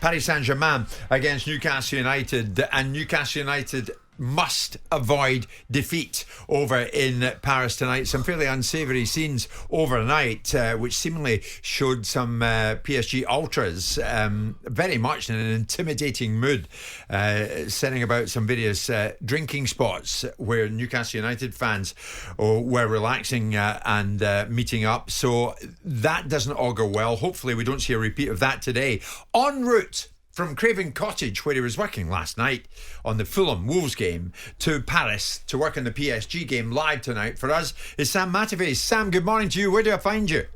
Paris Saint-Germain against Newcastle United, and Newcastle United must avoid defeat over in Paris tonight. Some fairly unsavoury scenes overnight, which seemingly showed some PSG ultras very much in an intimidating mood, sending about some various drinking spots where Newcastle United fans were relaxing and meeting up. So that doesn't augur well. Hopefully we don't see a repeat of that today. En route from Craven Cottage, where he was working last night on the Fulham Wolves game, to Paris to work on the PSG game live tonight for us is Sam Matterface. Sam, good morning to you. Where do I find you?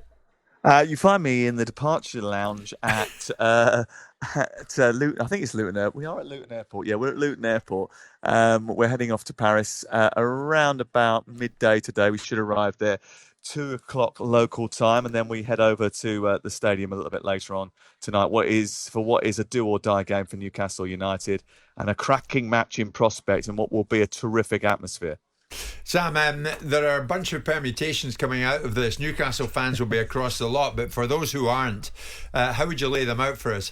You find me in the departure lounge at Luton. I think it's Luton Airport. We are at Luton Airport. Yeah, we're at Luton Airport. We're heading off to Paris around about midday today. We should arrive there 2 o'clock local time, and then we head over to the stadium a little bit later on tonight. What is a do-or-die game for Newcastle United, and a cracking match in prospect, and what will be a terrific atmosphere. Sam, there are a bunch of permutations coming out of this. Newcastle fans will be across the lot, but for those who aren't, how would you lay them out for us?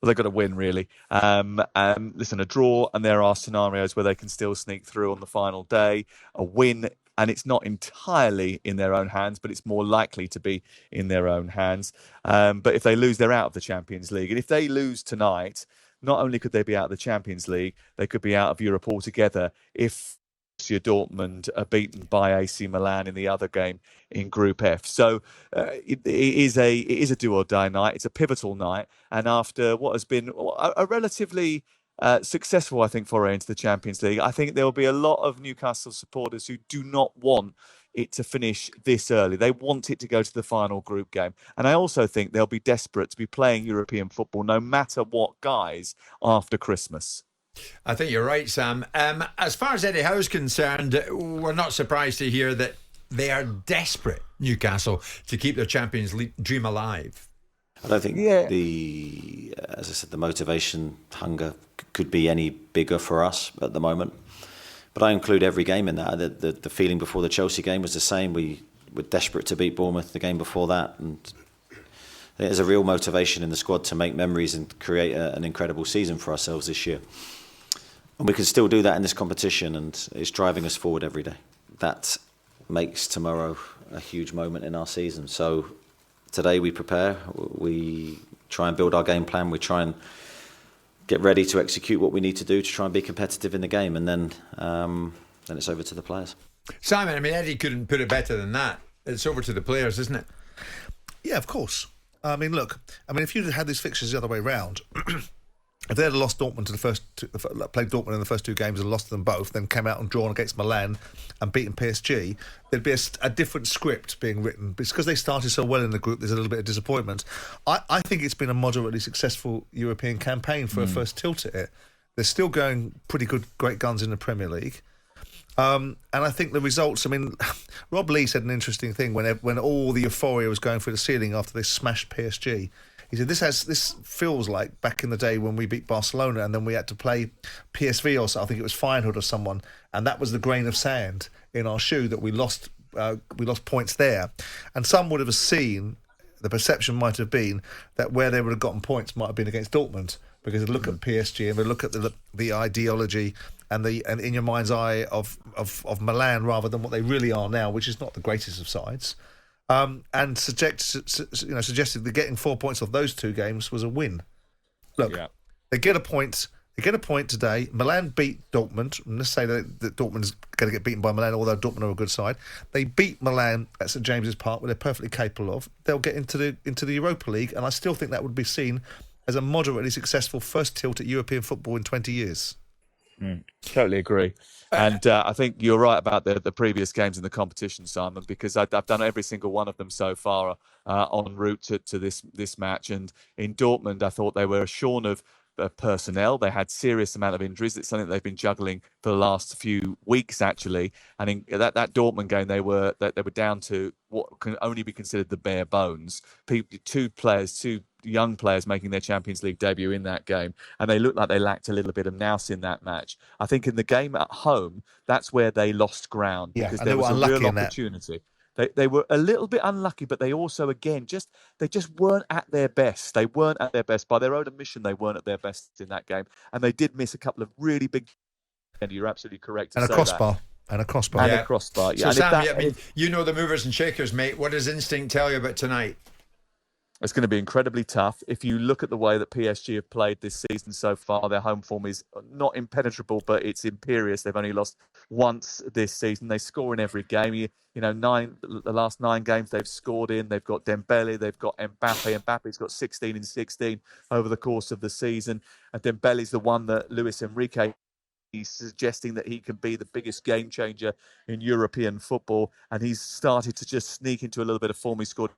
Well, they've got to win, really. Listen, a draw, and there are scenarios where they can still sneak through on the final day. A win, and it's not entirely in their own hands, but it's more likely to be in their own hands. But if they lose, they're out of the Champions League. And if they lose tonight, not only could they be out of the Champions League, they could be out of Europe altogether if Borussia Dortmund are beaten by AC Milan in the other game in Group F. So it is a do-or-die night. It's a pivotal night. And after what has been a relatively successful, I think, foray into the Champions League, I think there will be a lot of Newcastle supporters who do not want it to finish this early. They want it to go to the final group game. And I also think they'll be desperate to be playing European football no matter what guise after Christmas. I think you're right, Sam. As far as Eddie Howe's concerned, we're not surprised to hear that they are desperate, Newcastle, to keep their Champions League dream alive. I don't think as I said, the motivation, hunger could be any bigger for us at the moment. But I include every game in that. The feeling before the Chelsea game was the same. We were desperate to beat Bournemouth the game before that. And there's a real motivation in the squad to make memories and create an incredible season for ourselves this year. And we can still do that in this competition, and it's driving us forward every day. That makes tomorrow a huge moment in our season. So today we prepare, we try and build our game plan, we try and get ready to execute what we need to do to try and be competitive in the game, and then it's over to the players. Simon, I mean, Eddie couldn't put it better than that. It's over to the players, isn't it? Yeah, of course. I mean, look, if you'd had these fixtures the other way round, if they had lost Dortmund played Dortmund in the first 2 games and lost them both, then came out and drawn against Milan and beaten PSG, there'd be a different script being written. Because they started so well in the group, there's a little bit of disappointment. I think it's been a moderately successful European campaign for a first tilt at it. They're still going pretty great guns in the Premier League. And I think the results, Rob Lee said an interesting thing when all the euphoria was going through the ceiling after they smashed PSG. He said, this feels like back in the day when we beat Barcelona and then we had to play PSV, or so, I think it was Feyenoord or someone, and that was the grain of sand in our shoe that we lost points there. And some would have seen, the perception might have been that where they would have gotten points might have been against Dortmund, because they look at PSG and they look at the ideology and in your mind's eye of Milan rather than what they really are now, which is not the greatest of sides. And suggested that getting 4 points off those 2 games was a win. Look, they get a point. They get a point today. Milan beat Dortmund. And let's say that Dortmund's going to get beaten by Milan, although Dortmund are a good side. They beat Milan at St James's Park, where they're perfectly capable of. They'll get into the Europa League, and I still think that would be seen as a moderately successful first tilt at European football in 20 years. Totally agree. And I think you're right about the previous games in the competition, Simon, because I've done every single one of them so far en route to this match. And in Dortmund, I thought they were shorn of personnel. They had serious amount of injuries. It's something they've been juggling for the last few weeks, actually. And in that Dortmund game, they were down to what can only be considered the bare bones. Two young players making their Champions League debut in that game, and they looked like they lacked a little bit of nous in that match. I think in the game at home, that's where they lost ground, because there was a real opportunity. They were a little bit unlucky, but they also, again, they just weren't at their best. They weren't at their best. By their own admission, they weren't at their best in that game. And they did miss a couple of really big... And you're absolutely correct to and say a crossbar. that. And a crossbar. And a crossbar. So, Yeah. Sam, you know the movers and shakers, mate. What does instinct tell you about tonight? It's going to be incredibly tough. If you look at the way that PSG have played this season so far, their home form is not impenetrable, but it's imperious. They've only lost once this season. They score in every game. The last 9 games they've scored in. They've got Dembele, they've got Mbappe. Mbappe's got 16 and 16 over the course of the season. And Dembele's the one that Luis Enrique... He's suggesting that he can be the biggest game changer in European football, and he's started to just sneak into a little bit of form. He scored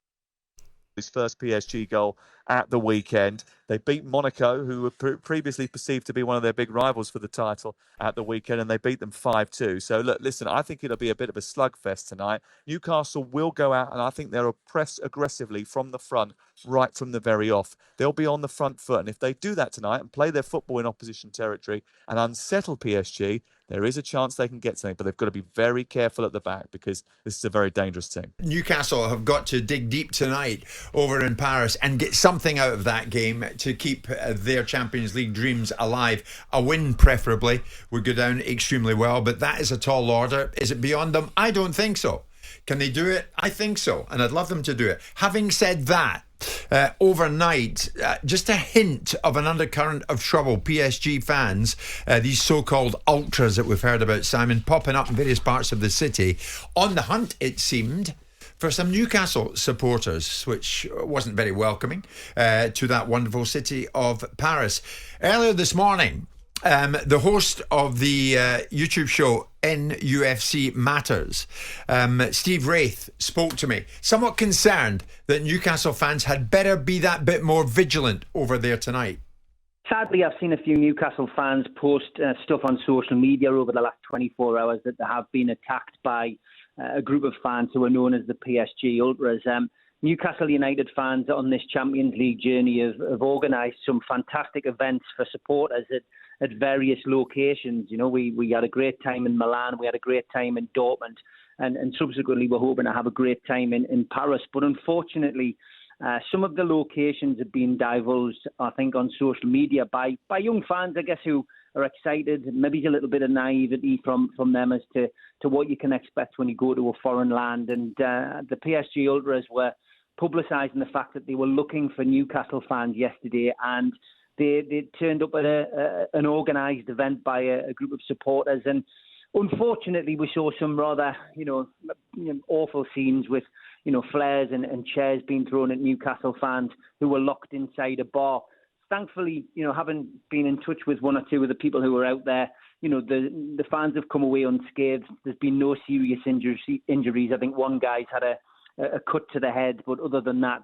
his first PSG goal at the weekend. They beat Monaco, who were previously perceived to be one of their big rivals for the title, at the weekend, and they beat them 5-2. So, look, listen, I think it'll be a bit of a slugfest tonight. Newcastle will go out, and I think they'll press aggressively from the front, right from the very off. They'll be on the front foot, and if they do that tonight and play their football in opposition territory and unsettle PSG, there is a chance they can get something, but they've got to be very careful at the back because this is a very dangerous team. Newcastle have got to dig deep tonight over in Paris and get something out of that game to keep their Champions League dreams alive. A win, preferably, would go down extremely well, but that is a tall order. Is it beyond them? I don't think so. Can they do it? I think so, and I'd love them to do it. Having said that, overnight, just a hint of an undercurrent of trouble. PSG fans, these so-called ultras that we've heard about, Simon, popping up in various parts of the city, on the hunt, it seemed, for some Newcastle supporters, which wasn't very welcoming to that wonderful city of Paris. Earlier this morning, the host of the YouTube show NUFC Matters, Steve Wraith, spoke to me, somewhat concerned that Newcastle fans had better be that bit more vigilant over there tonight. Sadly, I've seen a few Newcastle fans post stuff on social media over the last 24 hours that they have been attacked by a group of fans who are known as the PSG Ultras. Newcastle United fans on this Champions League journey have organised some fantastic events for supporters at various locations. You know, we had a great time in Milan, we had a great time in Dortmund, and subsequently we're hoping to have a great time in Paris. But unfortunately, some of the locations have been divulged, I think, on social media by young fans, I guess, who are excited. Maybe a little bit of naivety from them as to what you can expect when you go to a foreign land. And the PSG Ultras were publicising the fact that they were looking for Newcastle fans yesterday, and they turned up at an organised event by a group of supporters. And unfortunately, we saw some rather, awful scenes with, flares and chairs being thrown at Newcastle fans who were locked inside a bar. Thankfully, having been in touch with one or two of the people who were out there, the fans have come away unscathed. There's been no serious injuries. I think one guy's had a cut to the head, but other than that,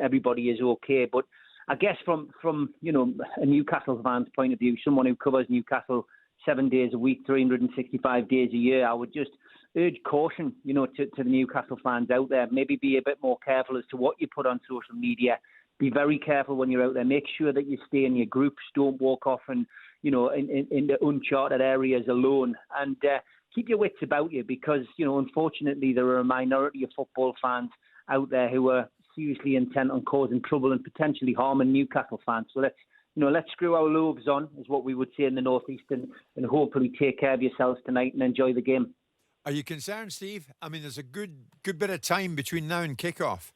everybody is okay. But I guess from a Newcastle fan's point of view, someone who covers Newcastle 7 days a week, 365 days a year, I would just urge caution, to the Newcastle fans out there. Maybe be a bit more careful as to what you put on social media. Be very careful when you're out there. Make sure that you stay in your groups. Don't walk off and, in the uncharted areas alone. And keep your wits about you because, unfortunately, there are a minority of football fans out there who are seriously intent on causing trouble and potentially harming Newcastle fans. So let's screw our loaves on, is what we would say in the Northeast, and hopefully take care of yourselves tonight and enjoy the game. Are you concerned, Steve? I mean, there's a good bit of time between now and kick-off.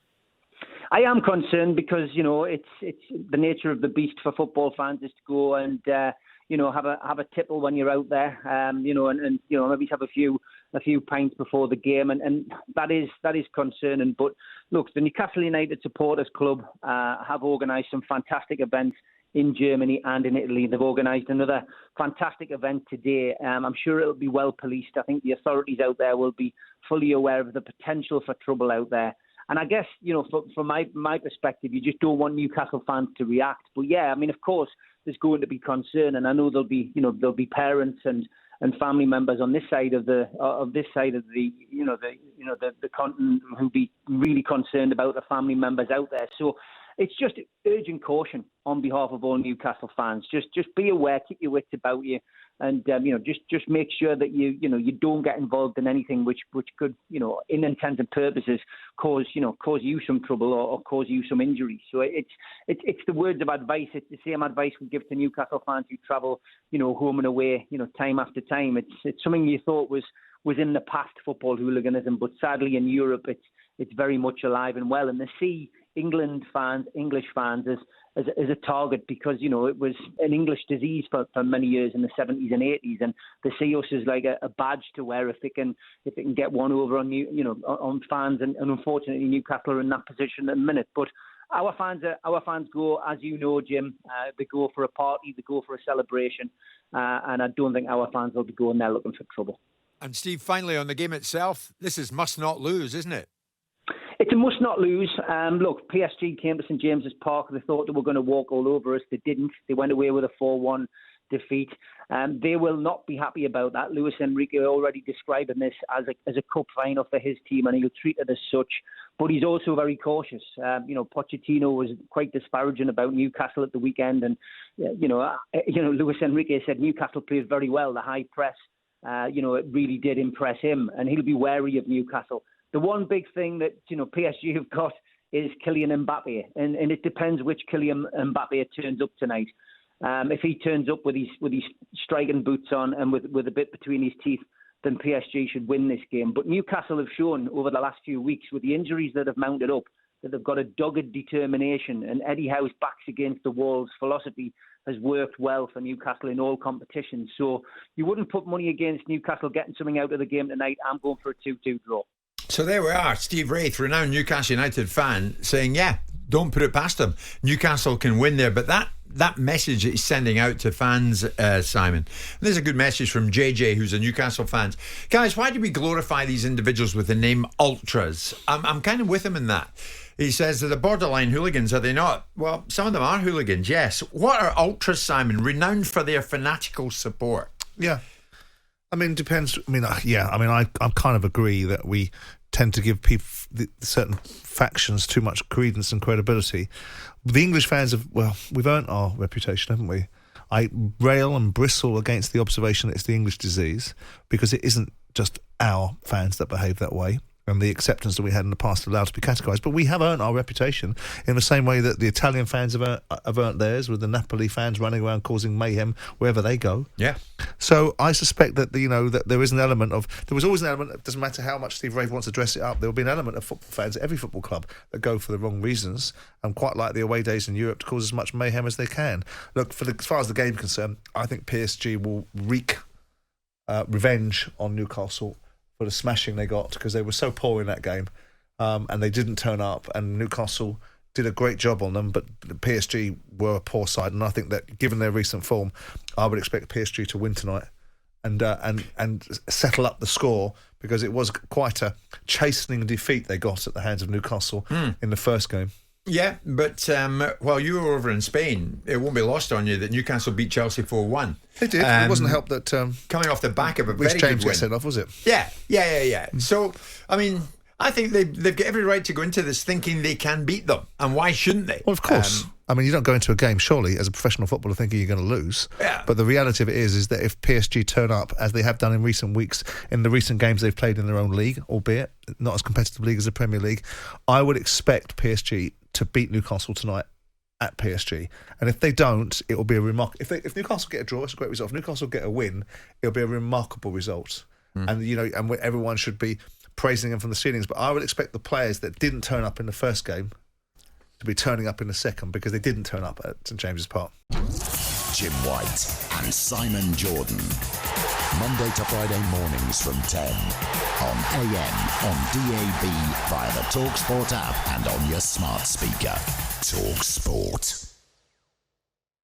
I am concerned because, it's the nature of the beast for football fans is to go and, have a tipple when you're out there, and maybe have a few pints before the game, and that is concerning. But look, the Newcastle United Supporters Club have organised some fantastic events in Germany and in Italy. They've organised another fantastic event today. I'm sure it'll be well policed. I think the authorities out there will be fully aware of the potential for trouble out there. And I guess, from my perspective, you just don't want Newcastle fans to react. But yeah, I mean, of course, there's going to be concern, and I know there'll be parents and family members on this side of the continent who'll be really concerned about the family members out there. So it's just urgent caution on behalf of all Newcastle fans. Just be aware, keep your wits about you, and just make sure that you don't get involved in anything which could, in intents and purposes, cause you some trouble or cause you some injury. So it's the words of advice. It's the same advice we give to Newcastle fans who travel, home and away, time after time. It's something you thought was in the past, football hooliganism, but sadly in Europe it's very much alive and well. And they see English fans as a target because, it was an English disease for many years in the 70s and 80s, and they see us as like a badge to wear if they can get one over on on fans, and unfortunately Newcastle are in that position at the minute. But our fans go, as you know, Jim, they go for a party, they go for a celebration, and I don't think our fans will be going there looking for trouble. And Steve, finally on the game itself, this is must not lose, isn't it? It's a must not lose. Look, PSG came to St James's Park. They thought they were going to walk all over us. They didn't. They went away with a 4-1 defeat. They will not be happy about that. Luis Enrique already describing this as a cup final for his team, and he'll treat it as such. But he's also very cautious. Pochettino was quite disparaging about Newcastle at the weekend, and Luis Enrique said Newcastle played very well. The high press, it really did impress him, and he'll be wary of Newcastle. The one big thing that PSG have got is Kylian Mbappe, and it depends which Kylian Mbappe turns up tonight. If he turns up with his striking boots on and with a bit between his teeth, then PSG should win this game. But Newcastle have shown over the last few weeks, with the injuries that have mounted up, that they've got a dogged determination. And Eddie Howe's backs against the walls philosophy has worked well for Newcastle in all competitions. So you wouldn't put money against Newcastle getting something out of the game tonight. I'm going for a 2-2 draw. So there we are. Steve Wraith, renowned Newcastle United fan, saying, yeah, don't put it past them. Newcastle can win there. But that message that he's sending out to fans, Simon, there's a good message from JJ, who's a Newcastle fan. Guys, why do we glorify these individuals with the name ultras? I'm kind of with him in that. He says they're the borderline hooligans, are they not? Well, some of them are hooligans, yes. What are ultras, Simon? Renowned for their fanatical support. Yeah. I mean, depends. I kind of agree that we tend to give certain factions too much credence and credibility. The English fans we've earned our reputation, haven't we? I rail and bristle against the observation that it's the English disease, because it isn't just our fans that behave that way, and the acceptance that we had in the past allowed to be categorised. But we have earned our reputation in the same way that the Italian fans have earned theirs, with the Napoli fans running around causing mayhem wherever they go. Yeah. So I suspect that that there is an element of, there was always an element, it doesn't matter how much Steve Wraith wants to dress it up, there will be an element of football fans at every football club that go for the wrong reasons, and quite like the away days in Europe, to cause as much mayhem as they can. Look, as far as the game is concerned, I think PSG will wreak revenge on Newcastle for the smashing they got, because they were so poor in that game, and they didn't turn up, and Newcastle did a great job on them, but the PSG were a poor side, and I think that given their recent form, I would expect PSG to win tonight and settle up the score, because it was quite a chastening defeat they got at the hands of Newcastle in the first game. Yeah, but while you were over in Spain, it won't be lost on you that Newcastle beat Chelsea 4-1. They did. It wasn't helped that coming off the back of a very James good win. got sent off, was it? Yeah. So, I mean, I think they've got every right to go into this thinking they can beat them, and why shouldn't they? Well, of course. I mean, you don't go into a game, surely, as a professional footballer thinking you're going to lose. Yeah. But the reality of it is that if PSG turn up, as they have done in recent weeks, in the recent games they've played in their own league, albeit not as competitive league as the Premier League, I would expect PSG to beat Newcastle tonight at PSG. And if they don't, it will be a remarkable... If Newcastle get a draw, it's a great result. If Newcastle get a win, it'll be a remarkable result. And, and everyone should be praising them from the ceilings. But I would expect the players that didn't turn up in the first game to be turning up in the second, because they didn't turn up at St James's Park. Jim White and Simon Jordan. Monday to Friday mornings from 10 on AM, on DAB, via the TalkSPORT app and on your smart speaker. TalkSPORT.